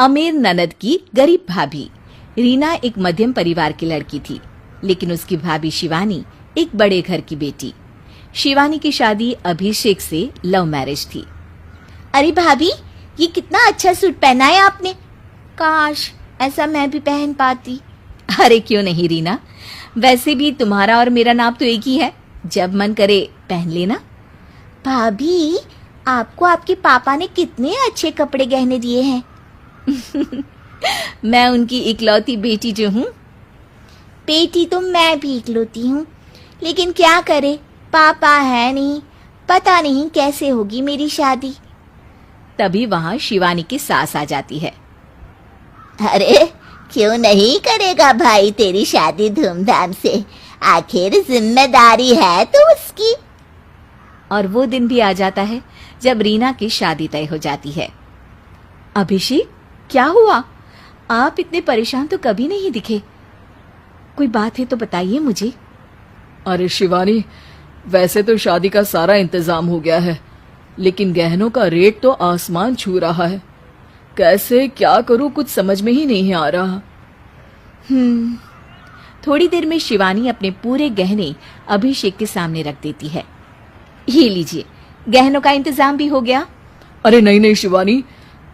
अमीर ननद की गरीब भाभी। रीना एक मध्यम परिवार की लड़की थी, लेकिन उसकी भाभी शिवानी एक बड़े घर की बेटी। शिवानी की शादी अभिषेक से लव मैरिज थी। अरे भाभी, ये कितना अच्छा सूट पहना है आपने। काश ऐसा मैं भी पहन पाती। अरे क्यों नहीं रीना, वैसे भी तुम्हारा और मेरा नाप तो एक ही है, जब मन करे पहन लेना। भाभी, आपको आपके पापा ने कितने अच्छे कपड़े गहने दिए हैं। मैं उनकी इकलौती बेटी जो हूँ। बेटी तो मैं भी इकलौती हूँ, लेकिन क्या करे, पापा है नहीं, पता नहीं कैसे होगी मेरी शादी। तभी वहां शिवानी की सास आ जाती है। अरे क्यों नहीं करेगा भाई तेरी शादी धूमधाम से, आखिर जिम्मेदारी है तो उसकी। और वो दिन भी आ जाता है जब रीना की शादी तय हो जाती है। अभिषेक, क्या हुआ? आप इतने परेशान तो कभी नहीं दिखे, कोई बात है तो बताइए मुझे। अरे शिवानी, वैसे तो शादी का सारा इंतजाम हो गया है, लेकिन गहनों का रेट तो आसमान छू रहा है। कैसे क्या करूं, कुछ समझ में ही नहीं आ रहा। थोड़ी देर में शिवानी अपने पूरे गहने अभिषेक के सामने रख देती है। ये लीजिए, गहनों का इंतजाम भी हो गया। अरे नहीं नहीं शिवानी,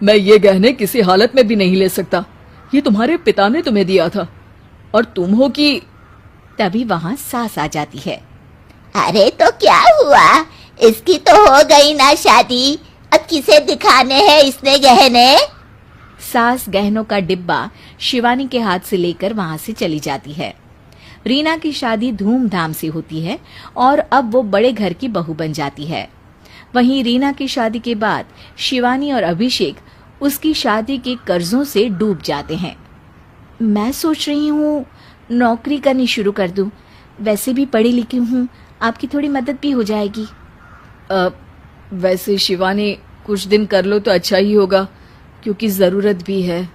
मैं ये गहने किसी हालत में भी नहीं ले सकता। ये तुम्हारे पिता ने तुम्हें दिया था, और तुम हो कि। तभी वहां सास आ जाती है। अरे तो क्या हुआ, इसकी तो हो गई ना शादी, अब किसे दिखाने हैं इसने गहने। सास गहनों का डिब्बा शिवानी के हाथ से लेकर वहां से चली जाती है। रीना की शादी धूमधाम से होती है और अब वो बड़े घर की बहू बन जाती है। वहीं रीना की शादी के बाद शिवानी और अभिषेक उसकी शादी के कर्जों से डूब जाते हैं। मैं सोच रही हूँ नौकरी करनी शुरू कर दूं, वैसे भी पढ़ी लिखी हूँ, आपकी थोड़ी मदद भी हो जाएगी। वैसे शिवानी, कुछ दिन कर लो तो अच्छा ही होगा, क्योंकि जरूरत भी है।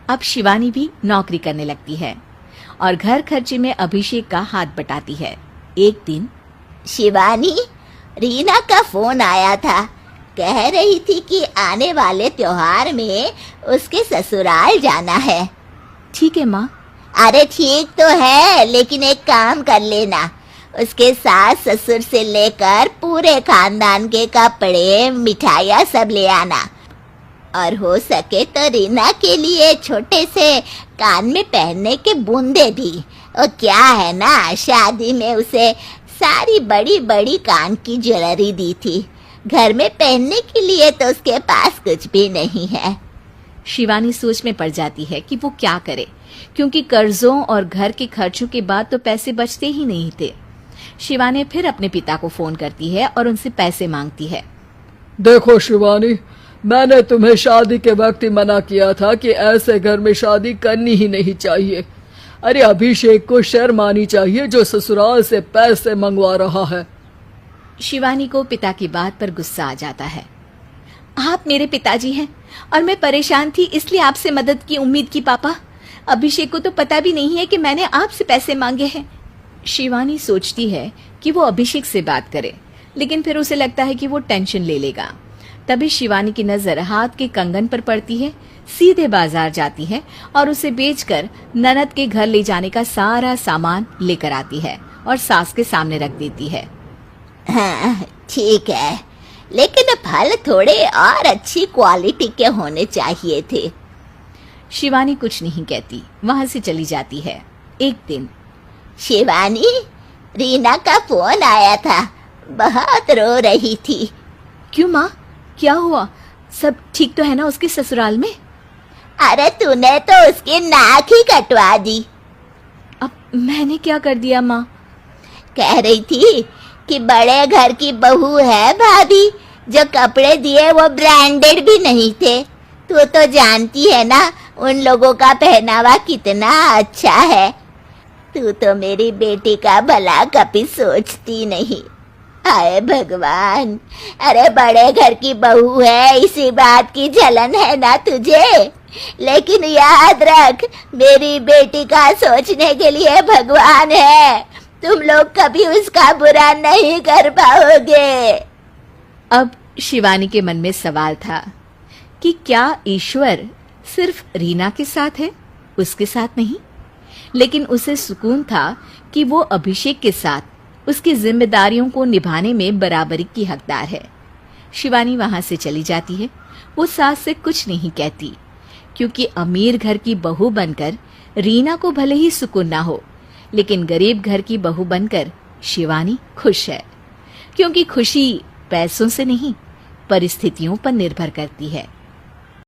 अब शिवानी भी नौकरी करने लगती है और घर खर्चे में अभिषेक का हाथ बटाती है। एक दिन शिवानी, रीना का फोन आया था, कह रही थी कि आने वाले त्योहार में उसके ससुराल जाना है। ठीक है माँ। अरे ठीक तो है, लेकिन एक काम कर लेना, उसके सास ससुर से लेकर पूरे खानदान के कपड़े मिठाइयाँ सब ले आना, और हो सके तो रीना के लिए छोटे से कान में पहनने के बूंदे भी। और क्या है ना, शादी में उसे सारी बड़ी बड़ी कान की ज्वेलरी दी थी, घर में पहनने के लिए तो उसके पास कुछ भी नहीं है। शिवानी सोच में पड़ जाती है कि वो क्या करे, क्योंकि कर्जों और घर के खर्चों के बाद तो पैसे बचते ही नहीं थे। शिवानी फिर अपने पिता को फोन करती है और उनसे पैसे मांगती है। देखो शिवानी, मैंने तुम्हें शादी के वक्त ही मना किया था कि ऐसे घर में शादी करनी ही नहीं चाहिए। अरे अभिषेक को शर्म आनी चाहिए जो ससुराल से पैसे मंगवा रहा है। शिवानी को पिता की बात पर गुस्सा आ जाता है। आप मेरे पिताजी हैं और मैं परेशान थी, इसलिए आपसे मदद की उम्मीद की पापा। अभिषेक को तो पता भी नहीं है कि मैंने आपसे पैसे मांगे हैं। शिवानी सोचती है कि वो अभिषेक से बात करे, लेकिन फिर उसे लगता है कि वो टेंशन ले लेगा। तभी शिवानी की नजर हाथ के कंगन पर पड़ती है, सीधे बाजार जाती है और उसे बेचकर ननद के घर ले जाने का सारा सामान लेकर आती है और सास के सामने रख देती है। हाँ ठीक है, लेकिन फल थोड़े और अच्छी क्वालिटी के होने चाहिए थे। शिवानी कुछ नहीं कहती, वहां से चली जाती है। एक दिन शिवानी, रीना का फोन आया था, बहुत रो रही थी। क्यों माँ, क्या हुआ? सब ठीक तो है ना उसके ससुराल में? अरे तूने तो उसकी नाक ही कटवा दी। अब मैंने क्या कर दिया माँ? कह रही थी कि बड़े घर की बहू है भाभी, जो कपड़े दिए वो ब्रांडेड भी नहीं थे। तू तो जानती है ना उन लोगों का पहनावा कितना अच्छा है। तू तो मेरी बेटी का भला कभी सोचती नहीं। हाय भगवान, अरे बड़े घर की बहू है, इसी बात की जलन है ना तुझे, लेकिन याद रख मेरी बेटी का सोचने के लिए भगवान है, तुम लोग कभी उसका बुरा नहीं कर पाओगे। अब शिवानी के मन में सवाल था कि क्या ईश्वर सिर्फ रीना के साथ है, उसके साथ नहीं। लेकिन उसे सुकून था कि वो अभिषेक के साथ उसकी जिम्मेदारियों को निभाने में बराबरी की हकदार है। शिवानी वहां से चली जाती है। वो सास से कुछ नहीं कहती, क्योंकि अमीर घर की बहू बनकर रीना को भले ही सुकून ना हो, लेकिन गरीब घर की बहू बनकर शिवानी खुश है, क्योंकि खुशी पैसों से नहीं परिस्थितियों पर निर्भर करती है।